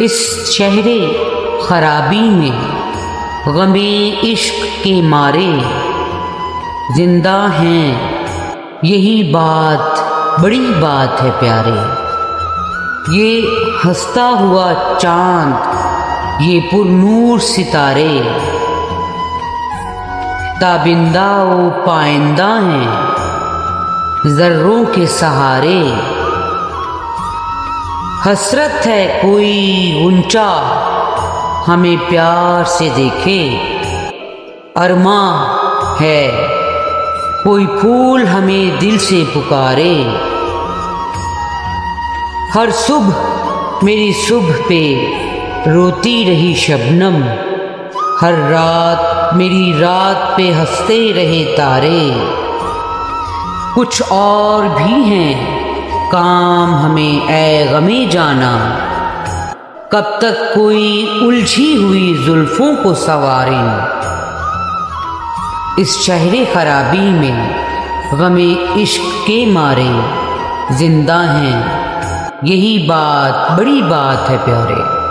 اس شہر خرابی میں غم عشق کے مارے زندہ ہیں، یہی بات بڑی بات ہے پیارے۔ یہ ہنستا ہوا چاند، یہ پر نور ستارے تابندہ و پائندہ ہیں ذروں کے سہارے۔ حسرت ہے کوئی غنچہ ہمیں پیار سے دیکھے، ارماں ہے کوئی پھول ہمیں دل سے پکارے۔ ہر صبح میری صبح پہ روتی رہی شبنم، ہر رات میری رات پہ ہنستے رہے تارے۔ کچھ اور بھی ہیں کام ہمیں اے غمِ جانا، کب تک کوئی الجھی ہوئی زلفوں کو سنواریں۔ اس شہر خرابی میں غم عشق کے مارے زندہ ہیں، یہی بات بڑی بات ہے پیارے۔